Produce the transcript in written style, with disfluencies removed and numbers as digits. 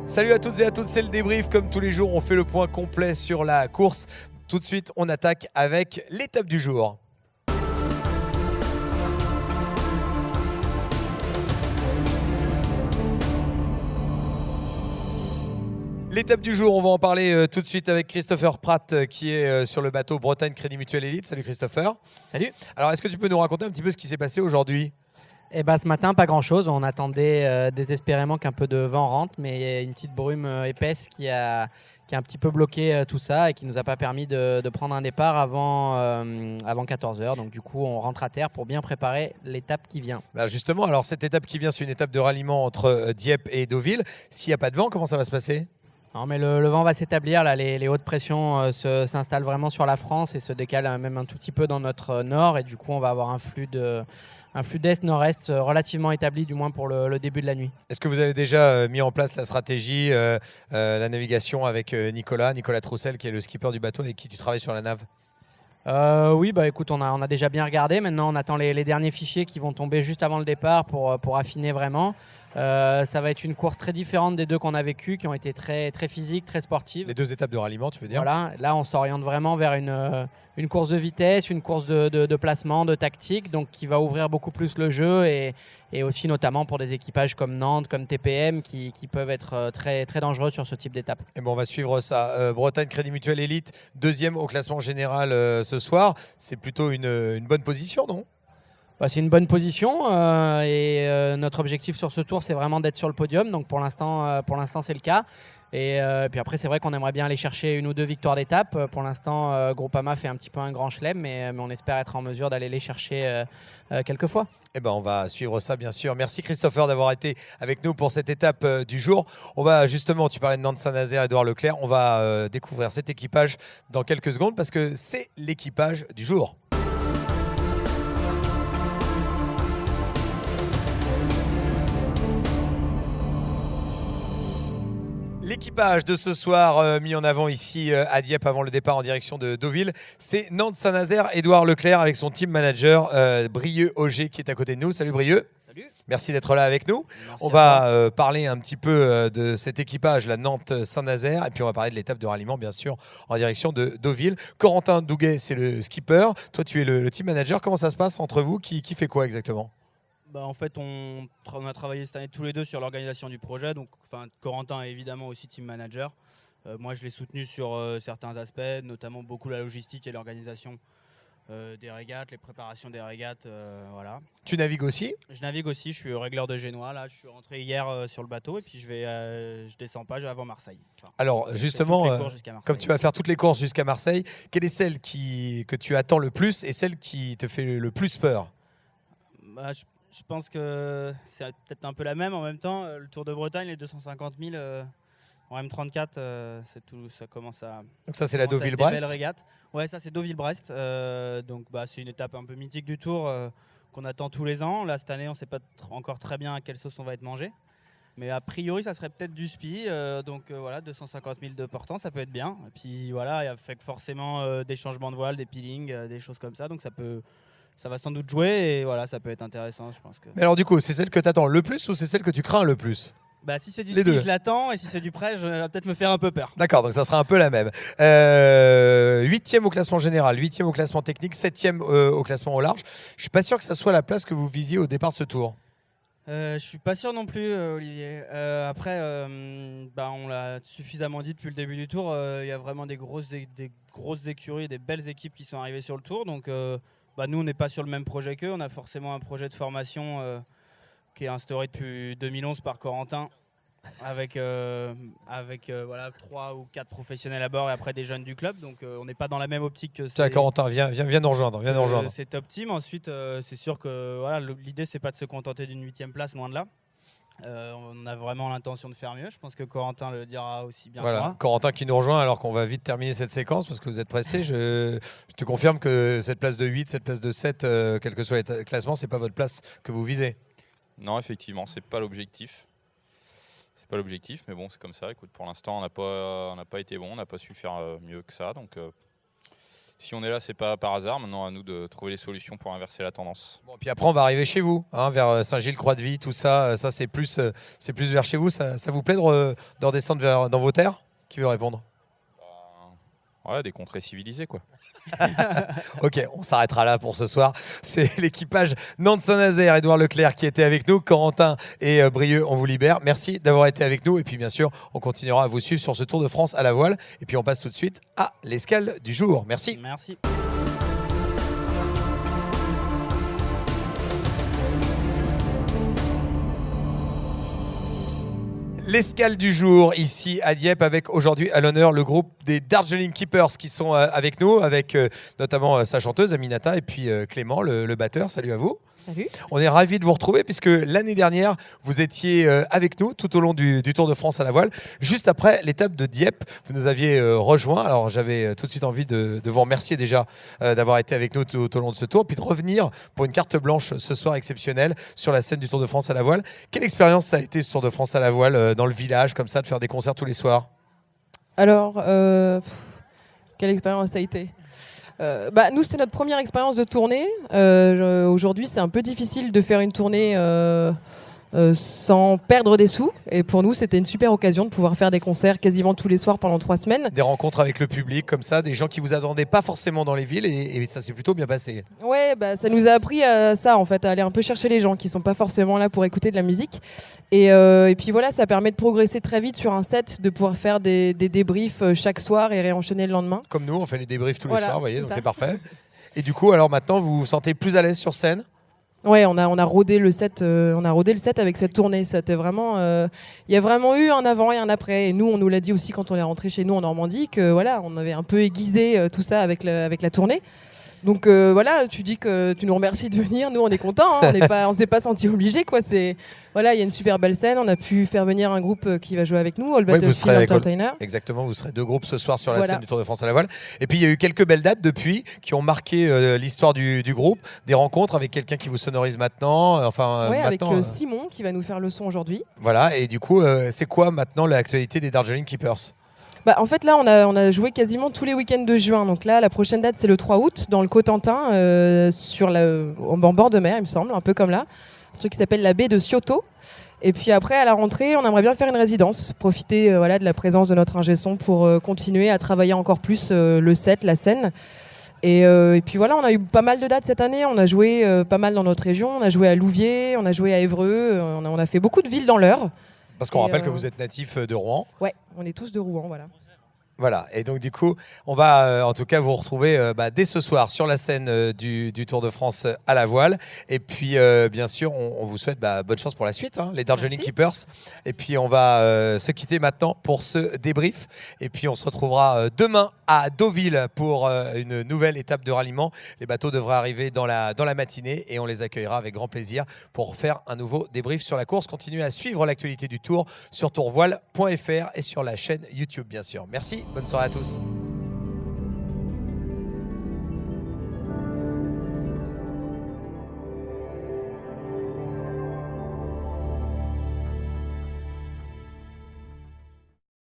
Salut à toutes et à tous, c'est le débrief. Comme tous les jours, on fait le point complet sur la course. Tout de suite, on attaque avec l'étape du jour. L'étape du jour, on va en parler tout de suite avec Christopher Pratt qui est sur le bateau Bretagne Crédit Mutuel Elite. Salut Christopher. Salut. Alors, est-ce que tu peux nous raconter un petit peu ce qui s'est passé aujourd'hui ? Eh ben, ce matin, pas grand-chose. On attendait désespérément qu'un peu de vent rentre, mais il y a une petite brume épaisse qui a un petit peu bloqué tout ça et qui ne nous a pas permis de prendre un départ avant 14 h. Donc du coup, on rentre à terre pour bien préparer l'étape qui vient. Bah justement, alors cette étape qui vient, c'est une étape de ralliement entre Dieppe et Deauville. S'il n'y a pas de vent, comment ça va se passer ? Non, mais le vent va s'établir. Là, les hautes pressions s'installent vraiment sur la France et se décalent même un tout petit peu dans notre nord. Et du coup, on va avoir un flux d'est-nord-est relativement établi, du moins pour le début de la nuit. Est-ce que vous avez déjà mis en place la stratégie, la navigation avec Nicolas Troussel, qui est le skipper du bateau avec qui tu travailles sur la nave ? Oui, bah écoute, on a déjà bien regardé. Maintenant, on attend les derniers fichiers qui vont tomber juste avant le départ pour affiner vraiment. Ça va être une course très différente des deux qu'on a vécues, qui ont été très, très physiques, très sportives. Les deux étapes de ralliement, tu veux dire ? Voilà, là on s'oriente vraiment vers une course de vitesse, une course de placement, de tactique, donc qui va ouvrir beaucoup plus le jeu et aussi notamment pour des équipages comme Nantes, comme TPM qui peuvent être très, très dangereux sur ce type d'étape. Et bon, on va suivre ça. Bretagne Crédit Mutuel Elite, deuxième au classement général ce soir. C'est plutôt une bonne position, non ? C'est une bonne position et notre objectif sur ce tour, c'est vraiment d'être sur le podium. Donc pour l'instant, c'est le cas. Et puis après, c'est vrai qu'on aimerait bien aller chercher une ou deux victoires d'étape. Pour l'instant, Groupama fait un petit peu un grand chelem, mais on espère être en mesure d'aller les chercher quelques fois. Eh ben, on va suivre ça, bien sûr. Merci Christopher d'avoir été avec nous pour cette étape du jour. On va justement, tu parlais de Nantes Saint-Nazaire, Édouard Leclerc, on va découvrir cet équipage dans quelques secondes parce que c'est l'équipage du jour. L'équipage de ce soir mis en avant ici à Dieppe avant le départ en direction de Deauville, c'est Nantes Saint-Nazaire, Édouard Leclerc avec son team manager Brieux Auger qui est à côté de nous. Salut Brieux. Salut. Merci d'être là avec nous. Merci on va parler un petit peu de cet équipage, la Nantes Saint-Nazaire, et puis on va parler de l'étape de ralliement bien sûr en direction de Deauville. Corentin Douguet, c'est le skipper. Toi tu es le team manager. Comment ça se passe entre vous ? Qui fait quoi exactement ? En fait, on a travaillé cette année tous les deux sur l'organisation du projet. Donc, Corentin est évidemment aussi team manager. Moi, je l'ai soutenu sur certains aspects, notamment beaucoup la logistique et l'organisation des régates, les préparations des régates. Voilà. Tu navigues aussi ? Je navigue aussi, je suis régleur de génois. Là, je suis rentré hier sur le bateau et puis je descends pas avant Marseille. Alors justement, comme tu vas faire toutes les courses jusqu'à Marseille, quelle est celle que tu attends le plus et celle qui te fait le plus peur ? Je pense que c'est peut-être un peu la même. En même temps, le Tour de Bretagne, les 250 000 en M34, c'est tout, ça commence à. Donc ça, c'est la Deauville-Brest. Ouais, ça c'est Deauville-Brest. Donc c'est une étape un peu mythique du Tour qu'on attend tous les ans. Là, cette année, on ne sait pas encore très bien à quelle sauce on va être mangé. Mais a priori, ça serait peut-être du spi. Voilà, 250 000 de portant, ça peut être bien. Et puis voilà, il y a forcément des changements de voile, des peelings, des choses comme ça. Donc ça va sans doute jouer et voilà, ça peut être intéressant, je pense que. Mais alors du coup, c'est celle que tu attends le plus ou c'est celle que tu crains le plus ? Si c'est du ski, je l'attends, et si c'est du prêt, je vais peut-être me faire un peu peur. D'accord, donc ça sera un peu la même. 8e au classement général, 8e au classement technique, 7e au classement au large. Je suis pas sûr que ça soit la place que vous visiez au départ de ce tour. Je suis pas sûr non plus, Olivier. Après, on l'a suffisamment dit depuis le début du tour, il y a vraiment des grosses écuries, des belles équipes qui sont arrivées sur le tour. Donc nous, on n'est pas sur le même projet qu'eux. On a forcément un projet de formation qui est instauré depuis 2011 par Corentin, avec 3 ou 4 professionnels à bord et après des jeunes du club. Donc on n'est pas dans la même optique que c'est. Corentin, viens nous rejoindre. C'est top team. Ensuite, c'est sûr que l'idée, c'est pas de se contenter d'une 8e place, loin de là. On a vraiment l'intention de faire mieux. Je pense que Corentin le dira aussi bien que moi. Corentin qui nous rejoint alors qu'on va vite terminer cette séquence parce que vous êtes pressé. Je te confirme que cette place de 8, cette place de 7, quel que soit le classement, c'est pas votre place que vous visez. Non, effectivement, c'est pas l'objectif. C'est pas l'objectif, mais bon, c'est comme ça. Écoute, pour l'instant, on n'a pas été bon, on n'a pas su faire mieux que ça. Donc Si on est là, c'est pas par hasard. Maintenant, à nous de trouver les solutions pour inverser la tendance. Bon, puis après, on va arriver chez vous, hein, vers Saint-Gilles, Croix-de-Vie, tout ça. Ça, c'est plus vers chez vous. Ça vous plaît de redescendre dans vos terres? Qui veut répondre? Ouais, des contrées civilisées, quoi. Ok, on s'arrêtera là pour ce soir. C'est l'équipage Nantes-Saint-Nazaire, Édouard Leclerc qui était avec nous, Corentin et Brieux, on vous libère. Merci d'avoir été avec nous et puis bien sûr, on continuera à vous suivre sur ce Tour de France à la voile et puis on passe tout de suite à l'escale du jour. Merci. Merci. L'escale du jour ici à Dieppe avec aujourd'hui à l'honneur le groupe des Darjeeling Keepers qui sont avec nous, avec notamment sa chanteuse Aminata et puis Clément, le batteur. Salut à vous. Salut. On est ravis de vous retrouver puisque l'année dernière, vous étiez avec nous tout au long du Tour de France à la voile. Juste après l'étape de Dieppe, vous nous aviez rejoint. Alors j'avais tout de suite envie de vous remercier déjà d'avoir été avec nous tout au long de ce tour, puis de revenir pour une carte blanche ce soir exceptionnelle sur la scène du Tour de France à la voile. Quelle expérience ça a été ce Tour de France à la voile dans le village, comme ça, de faire des concerts tous les soirs? Alors, quelle expérience ça a été? Nous, c'est notre première expérience de tournée. Aujourd'hui, c'est un peu difficile de faire une tournée sans perdre des sous. Et pour nous, c'était une super occasion de pouvoir faire des concerts quasiment tous les soirs pendant 3 semaines. Des rencontres avec le public, comme ça, des gens qui vous attendaient pas forcément dans les villes et ça s'est plutôt bien passé. Ouais, ça nous a appris à ça, en fait, à aller un peu chercher les gens qui sont pas forcément là pour écouter de la musique. Et puis voilà, ça permet de progresser très vite sur un set, de pouvoir faire des débriefs chaque soir et réenchaîner le lendemain. Comme nous, on fait les débriefs tous les Voilà, soirs, vous voyez, c'est donc ça. c'est parfait. Et du coup, alors maintenant, vous vous sentez plus à l'aise sur scène? Ouais, on a rodé le set, avec cette tournée. C'était vraiment, il y a vraiment eu un avant et un après. Et nous, on nous l'a dit aussi quand on est rentré chez nous en Normandie que voilà, on avait un peu aiguisé tout ça avec la tournée. Donc voilà, tu dis que tu nous remercies de venir. Nous, on est contents. Hein, on s'est pas senti obligé, quoi. C'est voilà, il y a une super belle scène. On a pu faire venir un groupe qui va jouer avec nous, All Battlefield Entertainer. Exactement, vous serez 2 groupes ce soir sur la Voilà. scène du Tour de France à la voile. Et puis il y a eu quelques belles dates depuis qui ont marqué l'histoire du groupe, des rencontres avec quelqu'un qui vous sonorise maintenant. Ouais, avec maintenant, Simon qui va nous faire le son aujourd'hui. voilà, et du coup, c'est quoi maintenant l'actualité des Darjeeling Keepers? En fait, là, on a joué quasiment tous les week-ends de juin. Donc là, la prochaine date, c'est le 3 août, dans le Cotentin, en bord de mer, il me semble, un peu comme là. Un truc qui s'appelle la baie de Scioto. Et puis après, à la rentrée, on aimerait bien faire une résidence, profiter de la présence de notre ingé son pour continuer à travailler encore plus le set, la scène. Et puis voilà, on a eu pas mal de dates cette année. On a joué pas mal dans notre région. On a joué à Louviers, on a joué à Évreux. On a fait beaucoup de villes dans l'Eure. Parce qu'on Et, rappelle que vous êtes natif de Rouen. Ouais, on est tous de Rouen, voilà. Voilà, et donc du coup, on va en tout cas vous retrouver dès ce soir sur la scène du Tour de France à la voile. Et puis bien sûr, on vous souhaite bonne chance pour la suite, hein, les Darjeeling Merci. Keepers. Et puis on va se quitter maintenant pour ce débrief. Et puis on se retrouvera demain à Deauville pour une nouvelle étape de ralliement. Les bateaux devraient arriver dans la matinée et on les accueillera avec grand plaisir pour faire un nouveau débrief sur la course. Continuez à suivre l'actualité du Tour sur tourvoile.fr et sur la chaîne YouTube bien sûr. Merci. Bonne soirée à tous.